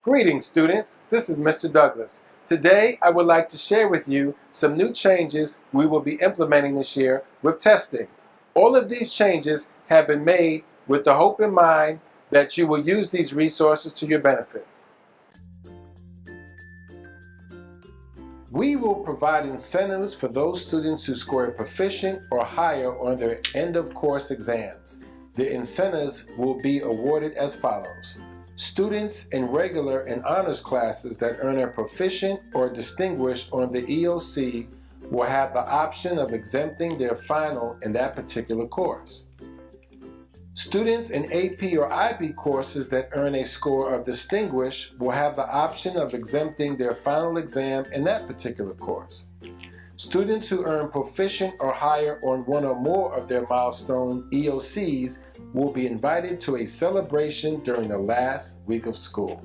Greetings, students. This is Mr. Douglas. Today, I would like to share with you some new changes we will be implementing this year with testing. All of these changes have been made with the hope in mind that you will use these resources to your benefit. We will provide incentives for those students who score proficient or higher on their end-of-course exams. The incentives will be awarded as follows. Students in regular and honors classes that earn a proficient or distinguished on the EOC will have the option of exempting their final in that particular course. Students in AP or IB courses that earn a score of distinguished will have the option of exempting their final exam in that particular course. Students who earn proficient or higher on one or more of their milestone EOCs will be invited to a celebration during the last week of school.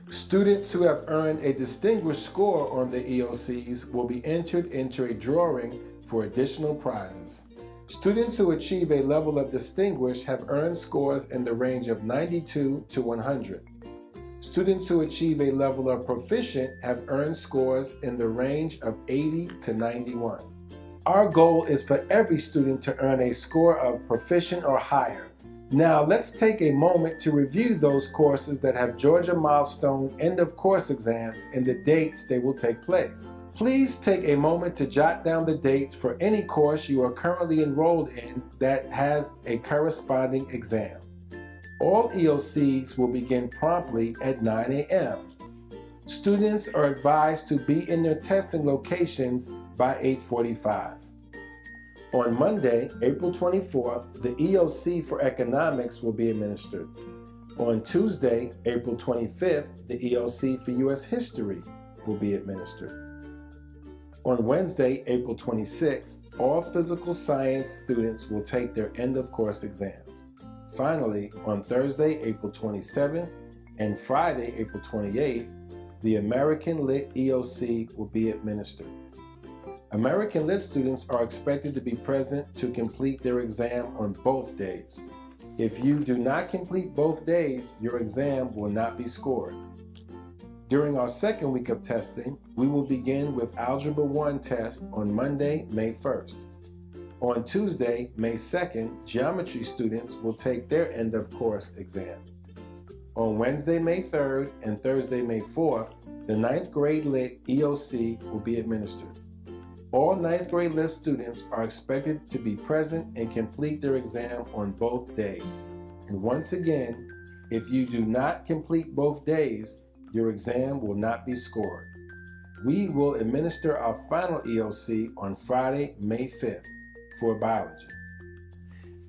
Students who have earned a distinguished score on the EOCs will be entered into a drawing for additional prizes. Students who achieve a level of distinguished have earned scores in the range of 92 to 100. Students who achieve a level of proficient have earned scores in the range of 80 to 91. Our goal is for every student to earn a score of proficient or higher. Now let's take a moment to review those courses that have Georgia Milestone end-of-course exams and the dates they will take place. Please take a moment to jot down the dates for any course you are currently enrolled in that has a corresponding exam. All EOCs will begin promptly at 9 a.m. Students are advised to be in their testing locations by 8:45. On Monday, April 24th, the EOC for economics will be administered. On Tuesday, April 25th, the EOC for U.S. history will be administered. On Wednesday, April 26th, all physical science students will take their end-of-course exam. Finally, on Thursday, April 27th, and Friday, April 28th, the American Lit EOC will be administered. American Lit students are expected to be present to complete their exam on both days. If you do not complete both days, your exam will not be scored. During our second week of testing, we will begin with Algebra 1 test on Monday, May 1st. On Tuesday, May 2nd, geometry students will take their end-of-course exam. On Wednesday, May 3rd, and Thursday, May 4th, the 9th grade Lit EOC will be administered. All 9th grade Lit students are expected to be present and complete their exam on both days. And once again, if you do not complete both days, your exam will not be scored. We will administer our final EOC on Friday, May 5th. For biology.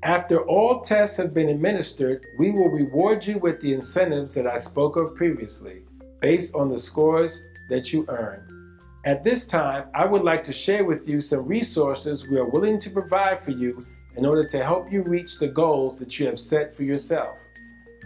After all tests have been administered, we will reward you with the incentives that I spoke of previously, based on the scores that you earned. At this time, I would like to share with you some resources we are willing to provide for you in order to help you reach the goals that you have set for yourself.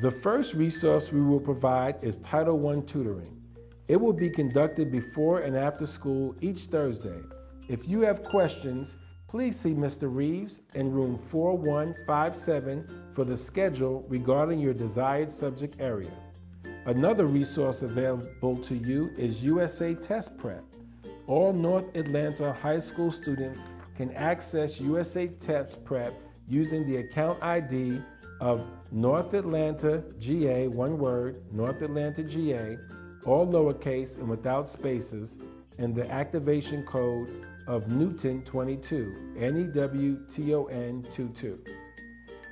The first resource we will provide is Title I tutoring. It will be conducted before and after school each Thursday. If you have questions, please see Mr. Reeves in room 4157 for the schedule regarding your desired subject area. Another resource available to you is USA Test Prep. All North Atlanta high school students can access USA Test Prep using the account ID of North Atlanta GA, one word, North Atlanta GA, all lowercase and without spaces, and the activation code of Newton 22, NEWTON 22.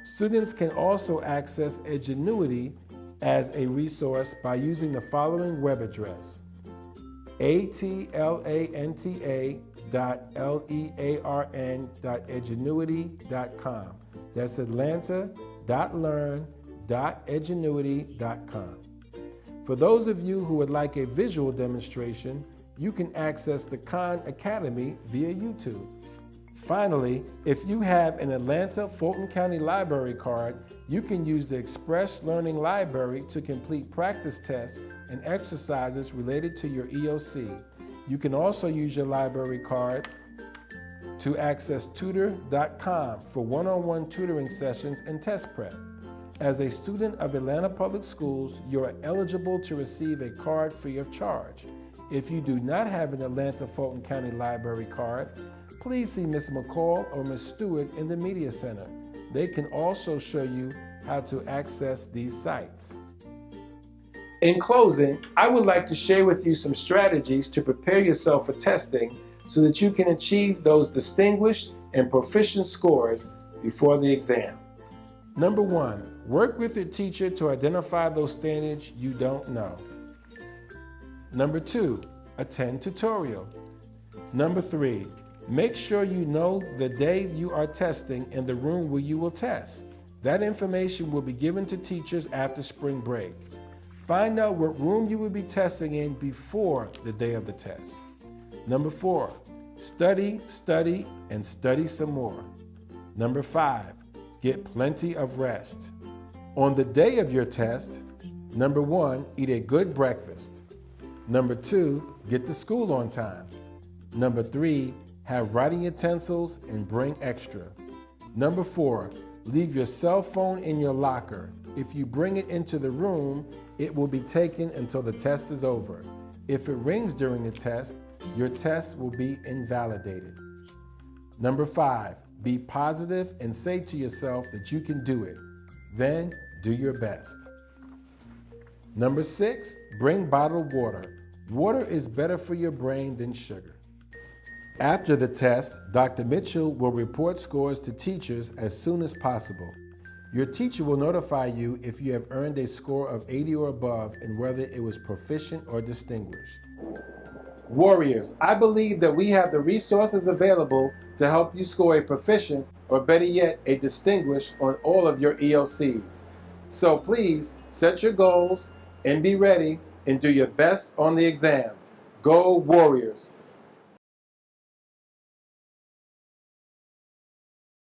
Students can also access Edgenuity as a resource by using the following web address: atlanta.learn.edgenuity.com. That's atlanta.learn.edgenuity.com. For those of you who would like a visual demonstration, you can access the Khan Academy via YouTube. Finally, if you have an Atlanta Fulton County Library card, you can use the Express Learning Library to complete practice tests and exercises related to your EOC. You can also use your library card to access tutor.com for one-on-one tutoring sessions and test prep. As a student of Atlanta Public Schools, you are eligible to receive a card free of charge. If you do not have an Atlanta Fulton County Library card, please see Ms. McCall or Ms. Stewart in the Media Center. They can also show you how to access these sites. In closing, I would like to share with you some strategies to prepare yourself for testing so that you can achieve those distinguished and proficient scores before the exam. Number 1, work with your teacher to identify those standards you don't know. Number 2, attend tutorial. Number 3, make sure you know the day you are testing and the room where you will test. That information will be given to teachers after spring break. Find out what room you will be testing in before the day of the test. Number 4, study, and study some more. Number 5, get plenty of rest. On the day of your test, number 1, eat a good breakfast. Number 2, get to school on time. Number 3, have writing utensils and bring extra. Number 4, leave your cell phone in your locker. If you bring it into the room, it will be taken until the test is over. If it rings during the test, your test will be invalidated. Number 5, be positive and say to yourself that you can do it. Then do your best. Number 6, bring bottled water. Water is better for your brain than sugar. After the test, Dr. Mitchell will report scores to teachers as soon as possible. Your teacher will notify you if you have earned a score of 80 or above and whether it was proficient or distinguished. Warriors, I believe that we have the resources available to help you score a proficient, or better yet, a distinguished on all of your EOCs. So please set your goals and be ready and do your best on the exams. Go Warriors!